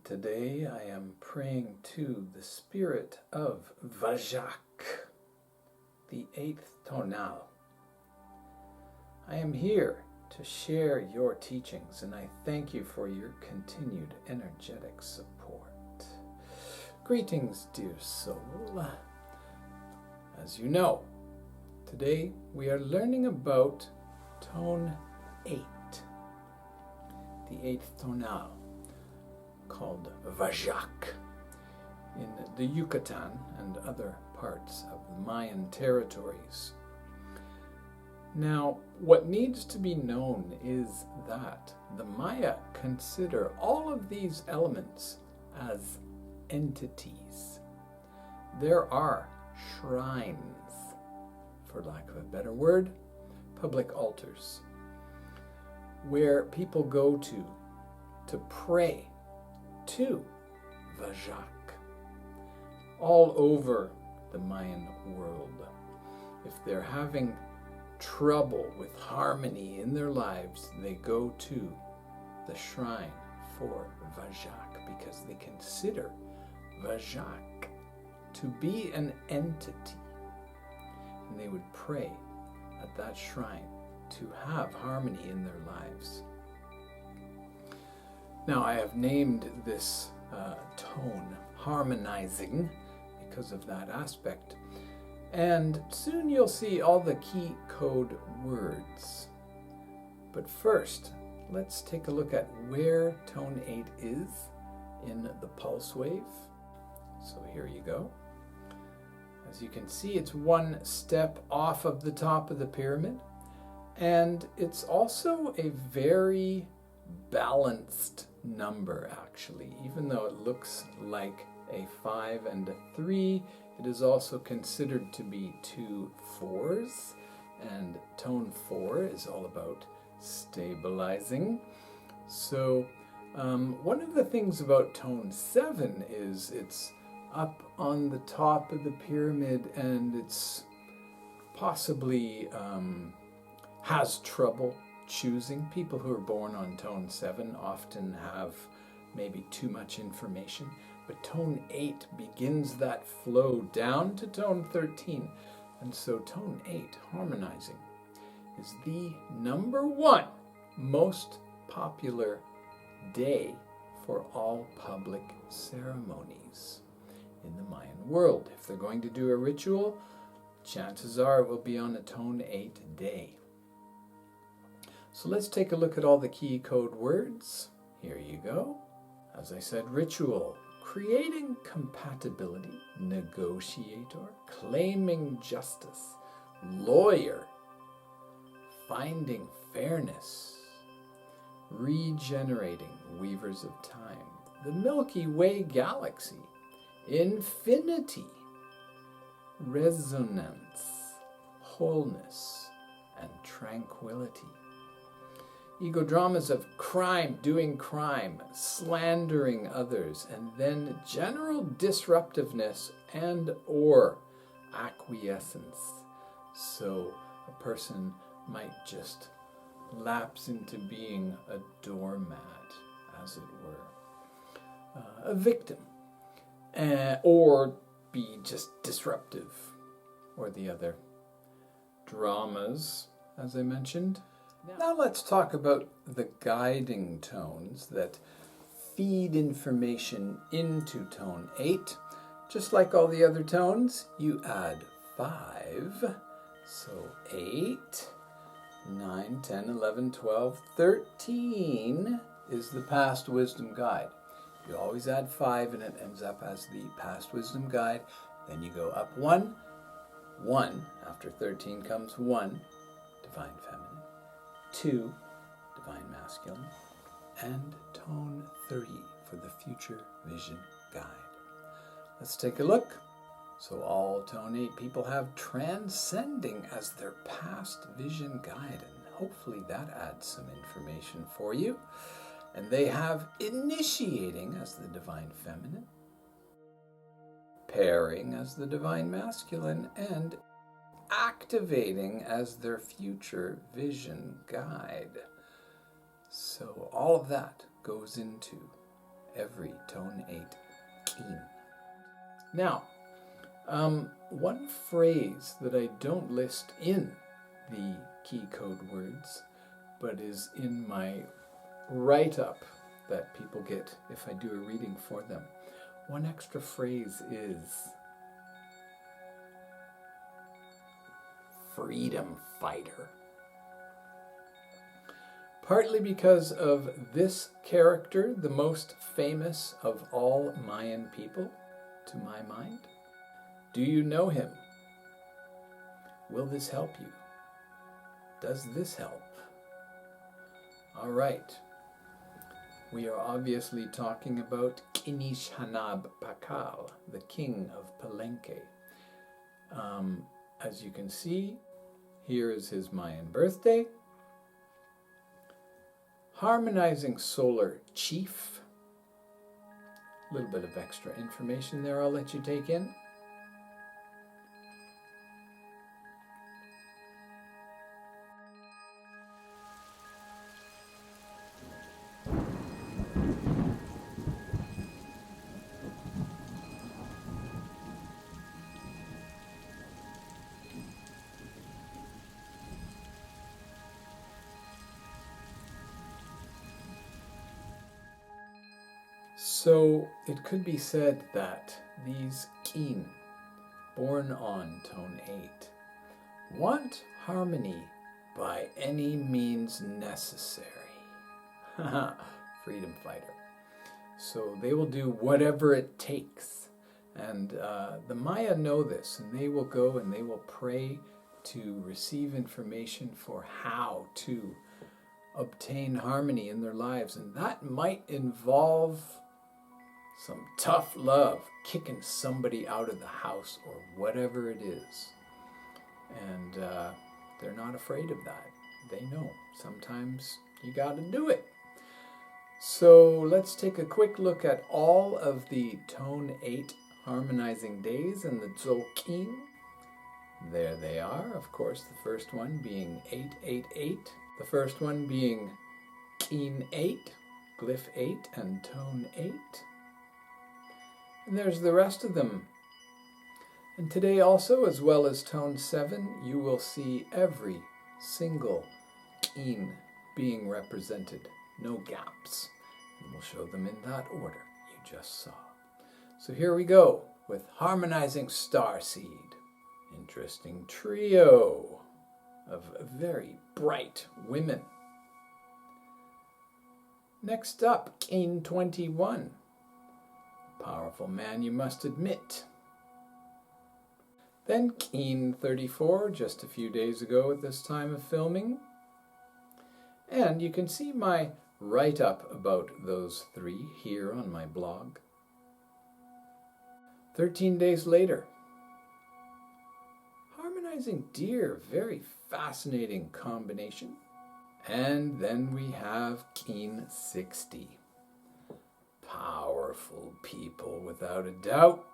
Today I am praying to the spirit of Vajak, the eighth tonal. I am here to share your teachings, and I thank you for your continued energetic support. Greetings, dear soul. As you know, today we are learning about tone 8, the eighth tonal, called Vajak, in the Yucatan and other parts of the Mayan territories. Now, what needs to be known is that the Maya consider all of these elements as entities. There are shrines, for lack of a better word, public altars, where people go to pray to Vajak all over the Mayan world. If they're having trouble with harmony in their lives, they go to the shrine for Vajak because they consider Vajak to be an entity, and they would pray at that shrine to have harmony in their lives. Now, I have named this tone Harmonizing because of that aspect, and soon you'll see all the key code words. But first, let's take a look at where tone 8 is in the pulse wave. So here you go. As you can see, it's one step off of the top of the pyramid, and it's also a very balanced number, actually. Even though it looks like a 5 and a 3, it is also considered to be 2 4s, and tone 4 is all about stabilizing. So one of the things about tone 7 is it's up on the top of the pyramid, and it's possibly has trouble choosing. People who are born on tone 7 often have maybe too much information, but tone 8 begins that flow down to tone 13, and so tone 8, harmonizing, is the number 1 most popular day for all public ceremonies in the Mayan world. If they're going to do a ritual, chances are it will be on a tone 8 day. So let's take a look at all the key code words. Here you go. As I said, ritual, creating compatibility, negotiator, claiming justice, lawyer, finding fairness, regenerating, weavers of time, the Milky Way galaxy, infinity, resonance, wholeness, and tranquility. Ego dramas of crime, doing crime, slandering others, and then general disruptiveness and or acquiescence. So a person might just lapse into being a doormat, as it were, a victim, or be just disruptive, or the other dramas, as I mentioned. Now let's talk about the guiding tones that feed information into tone 8. Just like all the other tones, you add 5. So 8, 9, 10, 11, 12, 13 is the past wisdom guide. You always add 5 and it ends up as the past wisdom guide. Then you go up 1. After 13 comes 1, divine feminine. 2, divine masculine, and tone 30 for the future vision guide. Let's take a look. So all tone 8 people have transcending as their past vision guide, and hopefully that adds some information for you. And they have initiating as the divine feminine, pairing as the divine masculine, and activating as their future vision guide. So all of that goes into every tone 8 keen. Now, one phrase that I don't list in the key code words, but is in my write-up that people get if I do a reading for them. One extra phrase is freedom fighter. Partly because of this character, the most famous of all Mayan people, to my mind. Do you know him? Will this help you? Does this help? All right. We are obviously talking about Hunab Pakal, the king of Palenque. As you can see, here is his Mayan birthday. Harmonizing solar chief. A little bit of extra information there I'll let you take in. So it could be said that these keen, born on tone 8, want harmony by any means necessary. Freedom fighter. So they will do whatever it takes. And the Maya know this, and they will go and they will pray to receive information for how to obtain harmony in their lives. And that might involve some tough love, kicking somebody out of the house or whatever it is. And they're not afraid of that. They know sometimes you got to do it. So let's take a quick look at all of the tone 8 harmonizing days in the Tzolk'in. There they are. Of course, the first one being 888. The first one being Keen 8, Glyph 8, and Tone 8. And there's the rest of them. And today also, as well as Tone 7, you will see every single Keen being represented. No gaps. And we'll show them in that order you just saw. So here we go with Harmonizing Starseed. Interesting trio of very bright women. Next up, Keen 21. Powerful man, you must admit. Then Keen 34, just a few days ago at this time of filming. And you can see my write-up about those three here on my blog. 13 days later. Harmonizing Deer, very fascinating combination. And then we have Keen 60. Powerful people, without a doubt.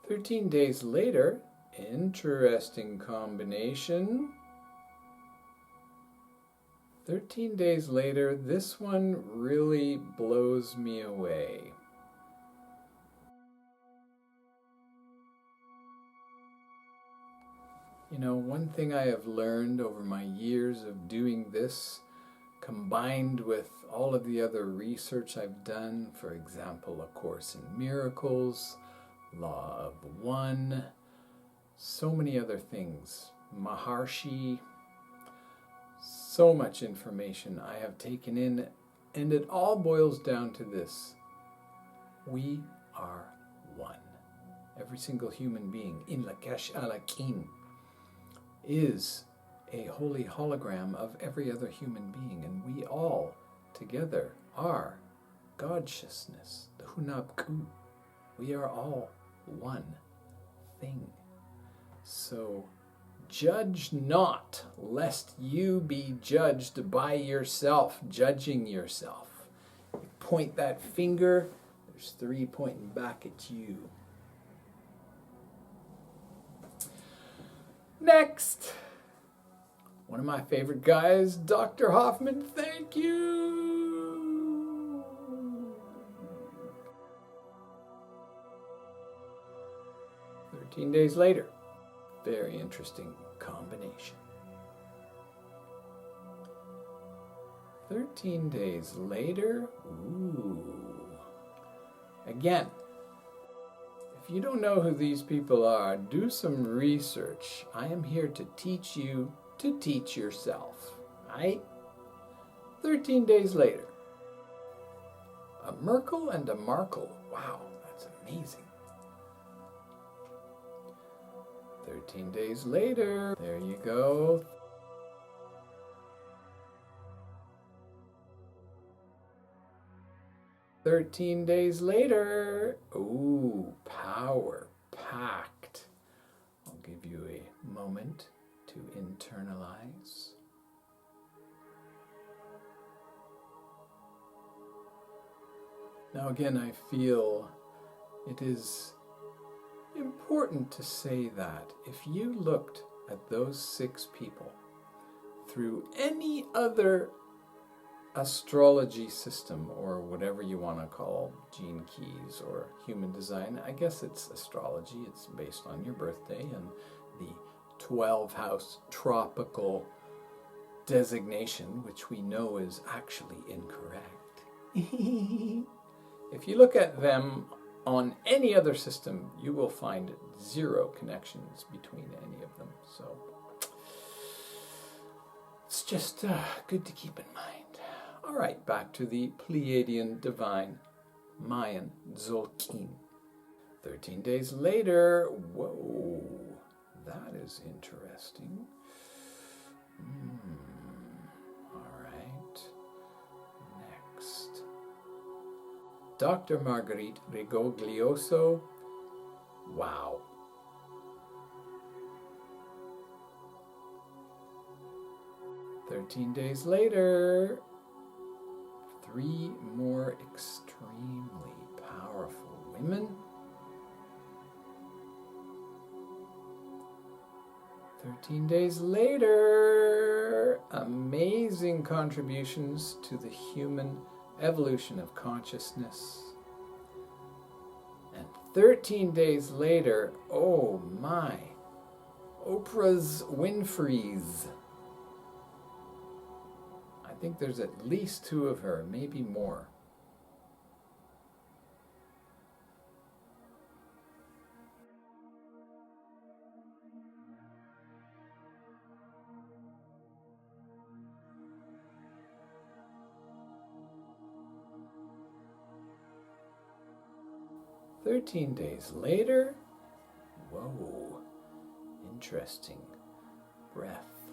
"13 days later, interesting combination. 13 days later, this one really blows me away. You know, one thing I have learned over my years of doing this, combined with all of the other research I've done, for example, A Course in Miracles, Law of One, so many other things, Maharshi, so much information I have taken in, and it all boils down to this. We are one. Every single human being in Lak'esh Alakin is a holy hologram of every other human being, and we all together are God-sciousness, the Hunab Ku. We are all one thing. So judge not, lest you be judged by yourself, judging yourself. You point that finger, there's three pointing back at you. Next, One of my favorite guys, Dr. Hoffman, thank you. 13 days later, very interesting combination. 13 days later, again, if you don't know who these people are, do some research. I am here to teach you to teach yourself, right? 13 days later, a Merkel and a Markle. Wow, that's amazing. 13 days later, there you go. 13 days later, ooh, power packed. I'll give you a moment to internalize. Now again, I feel it is important to say that if you looked at those 6 people through any other astrology system, or whatever you want to call gene keys or human design, I guess it's astrology, it's based on your birthday and the 12 house tropical designation, which we know is actually incorrect. If you look at them on any other system, you will find 0 connections between any of them. So it's just good to keep in mind. All right, back to the Pleiadian divine Mayan Tzolk'in. 13 days later, whoa, that is interesting. All right, next. Dr. Marguerite Rigoglioso, wow. "13 days later, 3 more extremely powerful women. 13 days later, amazing contributions to the human evolution of consciousness. And 13 days later, oh my, Oprah's Winfrey's. I think there's at least 2 of her, maybe more. "13 days later, whoa, interesting. Breath,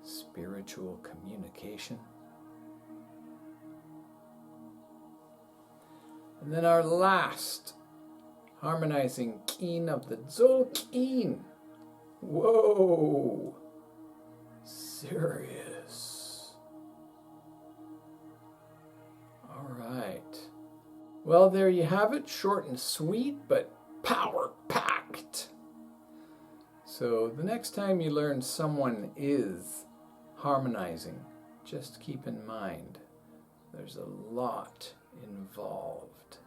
spiritual communication. And then our last harmonizing keen of the Tzolk'in. Whoa, serious. All right. Well, there you have it, short and sweet, but power-packed. So the next time you learn someone is harmonizing, just keep in mind there's a lot involved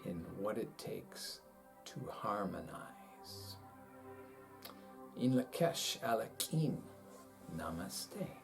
in what it takes to harmonize. In Lak'esh Alakim, Namaste.